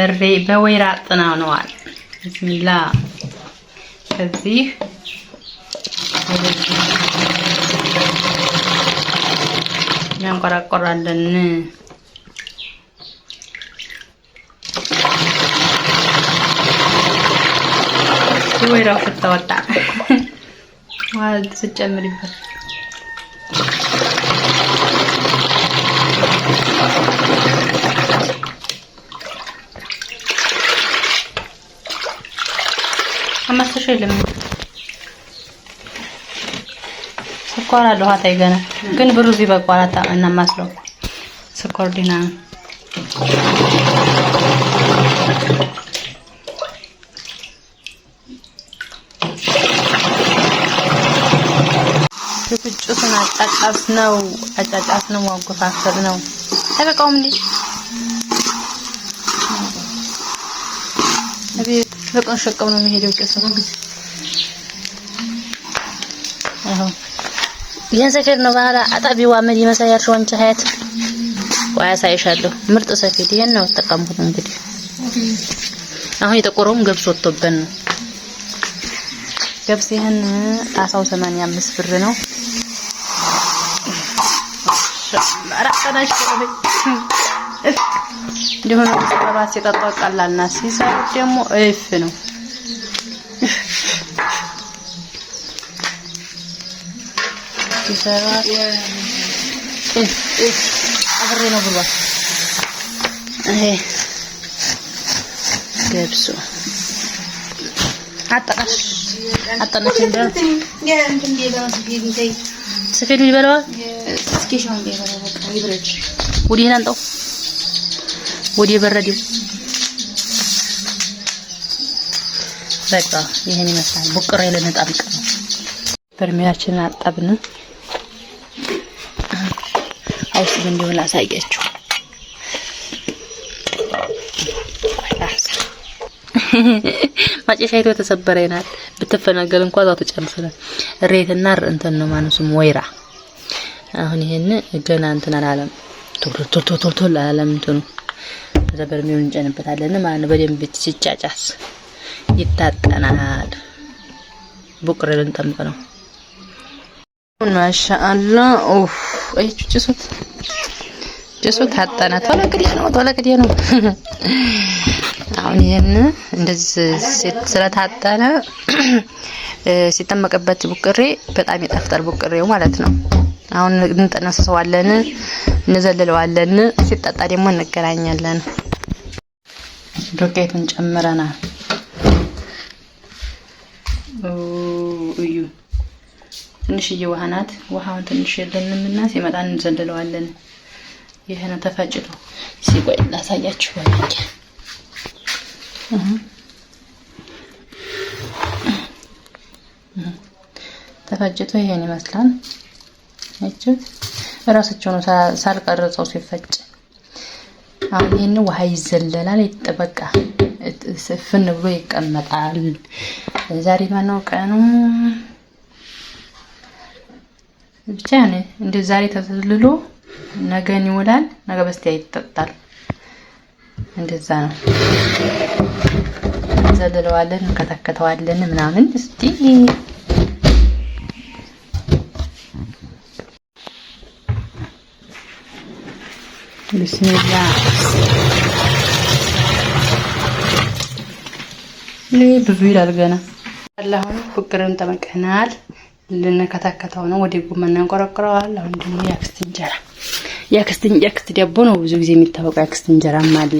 በወይራ አጥናነዋል ቢስሚላ ከዚህ ያንቆራቆራለን ወይራው ተወጣ ማለት ተጨምሪበት አማስተሽልም ስኳር አለው ሀታይ ገና ግን ብሩዝ ይበቃዋል እና ማስለው ስኳር ዲና ፍጭቱን አጫጫስ ነው ወንኩፋፍር ነው ተበቃውም እንዴ አቤት በቀን ሸቀው ነው የሚሄደው ጭሱ አዎ ያን ሰከር ነው ባላ አጣቢው አመድ ይመሳያል ሾንቻ ሀያት ወያሳይሻለሁ ምርጥ ሰፊድ ይሄን ነው ተጠቀምኩት እንግዲህ አሁን የተቆረውም ገብስ ወጥቶበን ነው ገብስ ይሄን ጣሳው 85 ብር ነው አራቀዳሽ እንደሆነ ተባባስ ሲቀጣው ቀላልና ሲሰሩ ደግሞ እፍ ነው ሲሰራ አብሬ ነው ብሏል እሄ ገብሱ አጣቃሽ አጣነች እንደ እንትን ቢበላው ሰፊዱ ይበላዋል እስኪሻው ይበላው በቃ ይብረድ ወዲህን አንጠው ወዲህ በረዲው በቃ ይሄን ይመስላል ቡቅሬ ለነጣብቅ ነው በርሚያችንን አጣብን አውስ እንደው ላሳያችሁ ማጨሻይቶ ተሰበረ ይናል ብትፈናገል እንኳን ዛው ተጨርሰናል ሬትና እንትን ነው ማነሱም ወይራ አሁን ይሄን ገና እንትን አላለም ቶሎ አላለም እንትኑ ዘበርሚውን እንጨንበታለን ማለት በደንብ ሲጫጫስ ይታጠናል ቡቅሬልን ጠምቅ ነው ማሻአላ ኡፍ አይ ጭሱት ታጠና ተወለቀዲያ ነው አሁን ይሄን እንደዚህ ስለታጠነ ሲተመቀበት ቡቅሬ በጣም ይጣፍጣል ቡቅሬው ማለት ነው አሁን እንጠነሰዋለን እንዘልለዋለን ሲጣጣ ደግሞ እንገናኛለን ዱቄቱን ጨምረናል እዩ ትንሽዬ ውሃ ናት ውሃውን ትንሽ የለንምና ሲመጣ እንዘልለዋለን ይሄን ተፈጭቶ ሲቆይ ላሳያችሁ ወላኪ ተፈጭቶ ይሄን ይመስላል እቺት ራሳቸው ነው ሳልቀርጸው ሲፈጭ አሁን ይሄን ውሃ ይዘለላል ይተበቃ ስፍን ብሎ ይቀመጣል ዛሬ ማነው ቀኑ ብቻ ነው እንደ ዛሬ ተዘልሎ ነገን ይውላል ነገ በስቲያ ይጠጣል እንደዛ ነው ዘልለዋለን ከተከተዋለን ምናምን እስቲ ቢስሚላህ ብዙ ይላል ገና አላሁን ፍቅርን ተመቀናል ልንከታከታው ነው ወደ ጎመና እንቆረቆረዋል አሁን ደግሞ ያክስት እንጀራ ዳቦ ነው ብዙ ጊዜ የሚታወቀው ያክስት እንጀራም አለ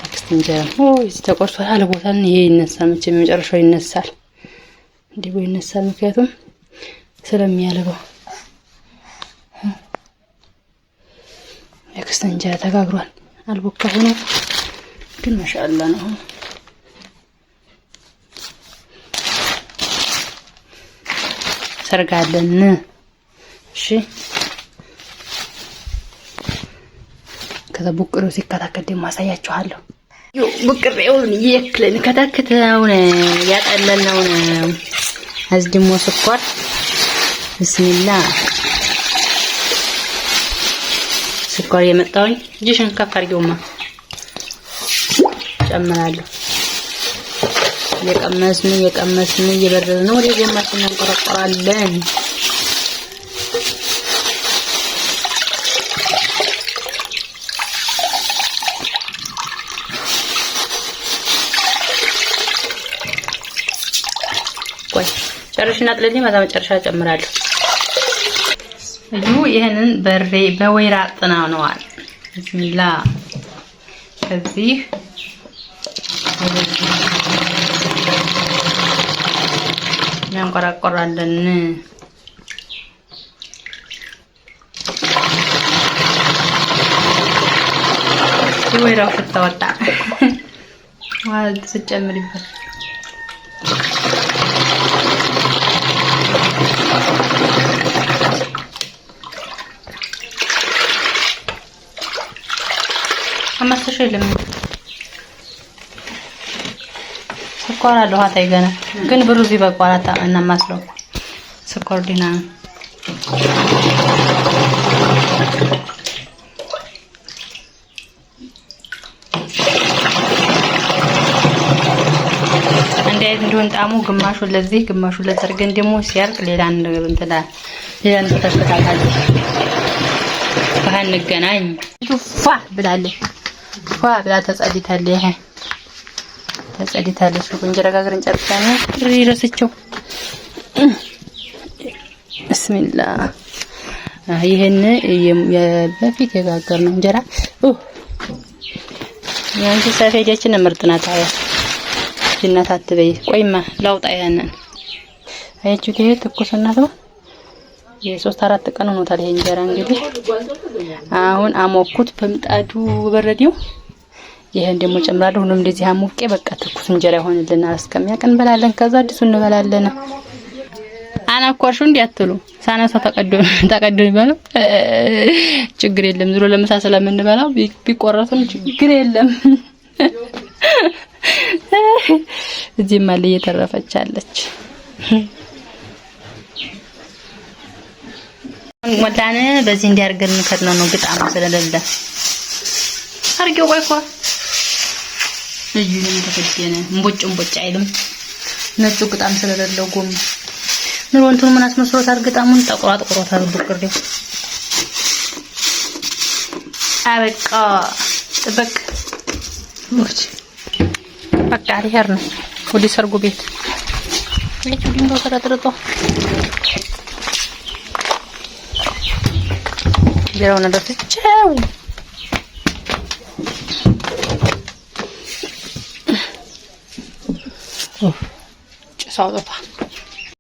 ያክስት እንጀራ እዚህ ተቆርጧል አለ ቦታን ይሄ ይነሳል መቼም መጨረሻው ይነሳል እንዲሁ ይነሳል ምክንያቱም ስለሚያለበው ያክስት እንጀራ ተጋግሯል አልቦካ ሆኖ ግን ማሻአላ ነው ሰርጋለን እሺ ከዛ ቡቅሬው ሲከታከል ደግሞ አሳያችኋለሁ ቡቅሬውን ይክለን ከተከተው ነው ያጠለልነው ነው እዚህ ደግሞ ስኳር ቢስሚላህ ስኳር የመጣውኝ እጅሽን ከፍ አድርጊውማ ጨምራለሁ። የቀመስን እየበረደ ነው። ወደ ጎማችን እንቆረቆራለን። ቆይ ጨርሽና ጥለልኝ ማታ መጨረሻ ጨምራለሁ። እዩ ይሄንን በወይራ ጥናነዋል። ቢስሚላ ከዚህ ያንቆራቆራለን። ወይራው ሽታ ወጣ ማለት ስጨምርበት አማስተሽልም ስኳር አለው ሀታይ ገና ግን ብሩዝ ይበቃዋል። እና ማስለው ስኳር ዲና እንዲሁን ጣሙ ግማሹ ለዚህ ግማሹ ለሰርገን ደግሞ ሲያርቅ ሌላ ነገር እንትና ሌላ ተስተካካለ ባህን ገናኝ ፋ ብላለች ብላ ተጸዲታለች። ተጸዲታለች እንጀራ ጋግረን ጨርሰን ረስቸው። ቢስሚላ ይሄን በፊት የጋገርነው እንጀራ ያንቺ ሰፌዳችን ምርጥ ናት። ጅናት አትበይ። ቆይማ ላውጣ ያንን አያችሁ ይሄ ትኩስናት ነው። የ3-4 ቀን ሆኖታል ይሄ እንጀራ እንግዲህ አሁን አሞኩት በምጣዱ በረዲው። ይሄን ደግሞ ጨምራለሁ። ሁሉም እንደዚህ አሞቄ በቃ ትኩስ እንጀራ ይሆንልናል። እስከሚያቀን እንበላለን። ከዛ አዲሱ እንበላለን። አናኳሹ እንዲያትሉ ሳናሳ ተቀዶ ይባላል። ችግር የለም ዝሮ ለምሳ ስለምንበላው ቢቆረጡም ችግር የለም። እዚህ ማለ እየተረፈች አለች። ወላነ በዚህ እንዲያርገን ከድነው ነው ግጣም ስለሌለ አርጌው ቆይቆ እዚህ ነው ተፈጀነ እንቦጭ አይልም። ነጭ ግጣም ስለሌለው ጎም ምን ወንቱን ምን አስመስሎት አርግጣሙን ተቆራጥቆታል። ብቅርዴው አበቃ ጥበቅ ወጭ በቃ ሪሄር ነው ወዲ ሰርጉ ቤት ልጅ ዲንዶ ተረጥርጦ ቢራውና ደፍቼው ጭሳው ጠፋ።